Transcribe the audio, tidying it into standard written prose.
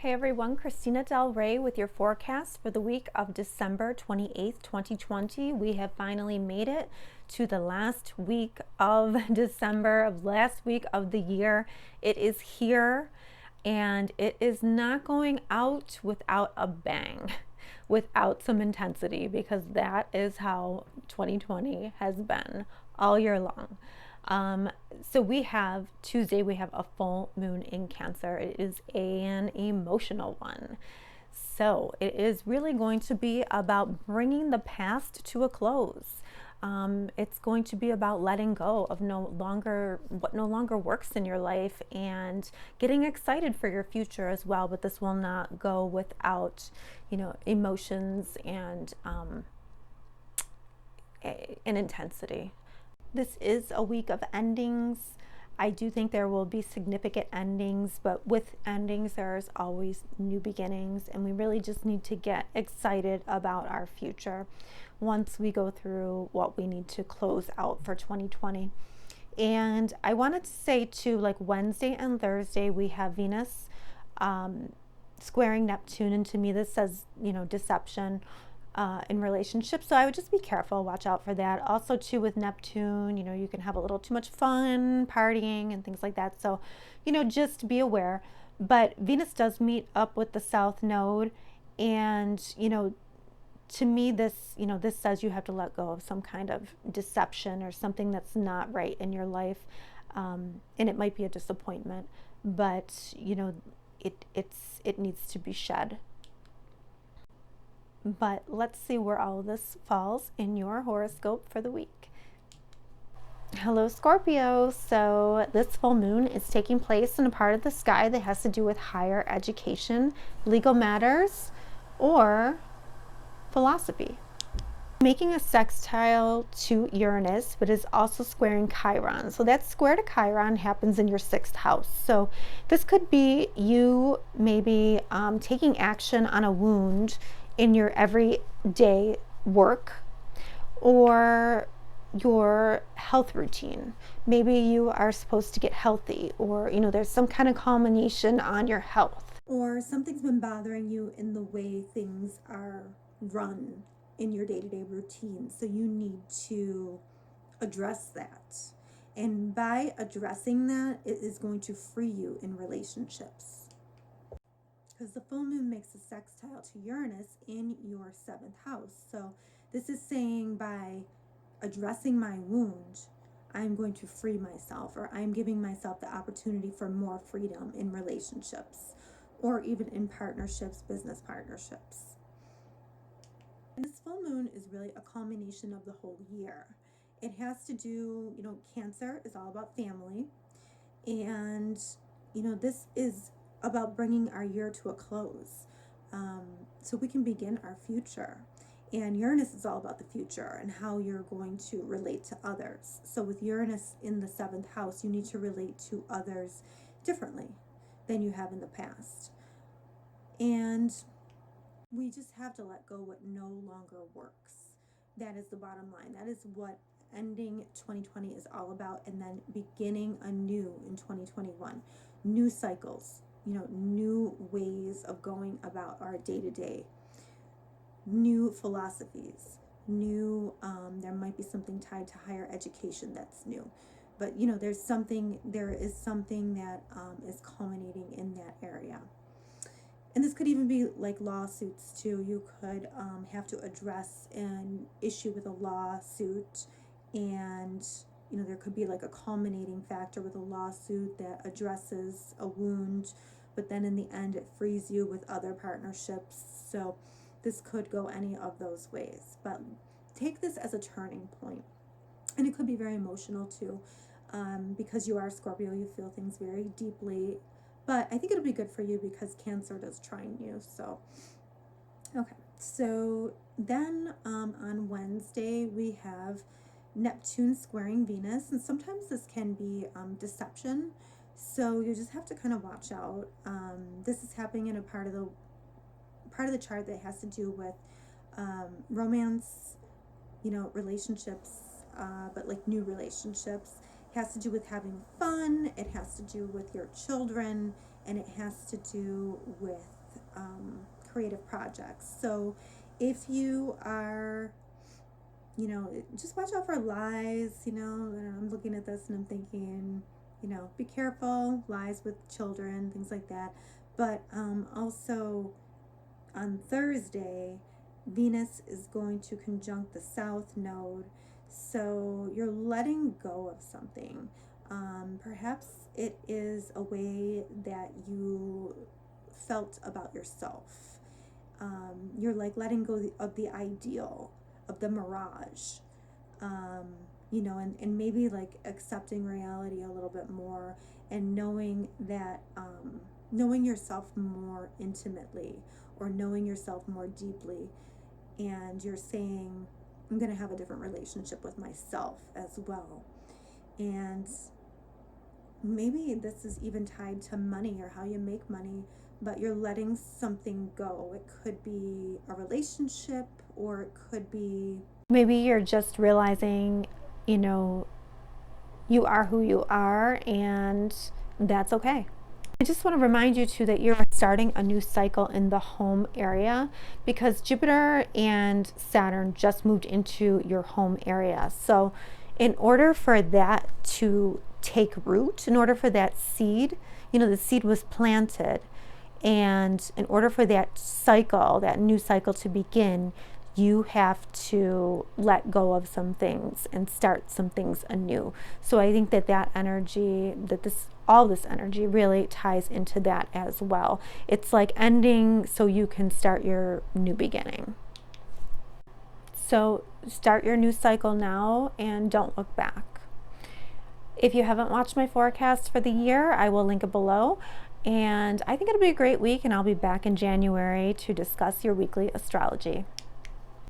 Hey everyone, Christina Del Rey with your forecast for the week of December 28th, 2020. We have finally made it to the last week of December, of last week of the year. It is here and it is not going out without a bang, without some intensity, because that is how 2020 has been all year long. So we have Tuesday, we have a full moon in Cancer. It is an emotional one. So it is really going to be about bringing the past to a close. It's going to be about letting go of what no longer works in your life and getting excited for your future as well. But this will not go without, emotions and an intensity. This is a week of endings. I do think there will be significant endings, but with endings, there's always new beginnings, and we really just need to get excited about our future once we go through what we need to close out for 2020. And I wanted to say too, like Wednesday and Thursday, we have Venus squaring Neptune, and to me, this says, deception. In relationships, so I would just be careful, watch out for that. Also too, with Neptune, you can have a little too much fun partying and things like that, so just be aware. But Venus does meet up with the South Node, and to me, this says you have to let go of some kind of deception or something that's not right in your life, and it might be a disappointment, but it needs to be shed. But let's see where all of this falls in your horoscope for the week. Hello, Scorpio. So this full moon is taking place in a part of the sky that has to do with higher education, legal matters, or philosophy. Making a sextile to Uranus, but is also squaring Chiron. So that square to Chiron happens in your 6th house. So this could be you maybe taking action on a wound in your everyday work or your health routine. Maybe you are supposed to get healthy, or there's some kind of culmination on your health, or something's been bothering you in the way things are run in your day-to-day routine, so you need to address that. And by addressing that, it is going to free you in relationships, because the full moon makes a sextile to Uranus in your 7th house. So this is saying, by addressing my wound, I'm going to free myself, or I'm giving myself the opportunity for more freedom in relationships, or even in partnerships, business partnerships. And this full moon is really a culmination of the whole year. It has to do, Cancer is all about family, and this is about bringing our year to a close, so we can begin our future. And Uranus is all about the future and how you're going to relate to others. So with Uranus in the 7th house, you need to relate to others differently than you have in the past. And we just have to let go what no longer works. That is the bottom line. That is what ending 2020 is all about, and then beginning anew in 2021. New cycles, new ways of going about our day-to-day, new philosophies, there might be something tied to higher education that's new, but there is something that is culminating in that area. And this could even be like lawsuits too. You could have to address an issue with a lawsuit, and there could be like a culminating factor with a lawsuit that addresses a wound, but then in the end it frees you with other partnerships. So this could go any of those ways, but take this as a turning point. And it could be very emotional too, because you are Scorpio, you feel things very deeply, but I think it'll be good for you because Cancer does trine you. So okay, so then on Wednesday we have Neptune squaring Venus, and sometimes this can be deception, so you just have to kind of watch out. This is happening in a part of the chart that has to do with romance, relationships, but like new relationships. It has to do with having fun. It has to do with your children. and it has to do with creative projects. So if you are, you know, just watch out for lies. You know, I'm looking at this and I'm thinking, you know, be careful, lies with children, things like that. But also on Thursday, Venus is going to conjunct the South Node. So you're letting go of something. Perhaps it is a way that you felt about yourself. You're like letting go of the ideal, of the mirage. You know, and maybe like accepting reality a little bit more, and knowing that, knowing yourself more intimately, or knowing yourself more deeply, and you're saying, I'm going to have a different relationship with myself as well. And maybe this is even tied to money or how you make money, but you're letting something go. It could be a relationship, or it could be maybe you're just realizing, you know, you are who you are, and that's okay. I just want to remind you too that you're starting a new cycle in the home area, because Jupiter and Saturn just moved into your home area. So in order for that to take root, in order for that seed, you know, the seed was planted, and in order for that cycle, that new cycle to begin, you have to let go of some things and start some things anew. So I think that energy, all this energy really ties into that as well. It's like ending so you can start your new beginning. So start your new cycle now and don't look back. If you haven't watched my forecast for the year, I will link it below. And I think it'll be a great week, and I'll be back in January to discuss your weekly astrology.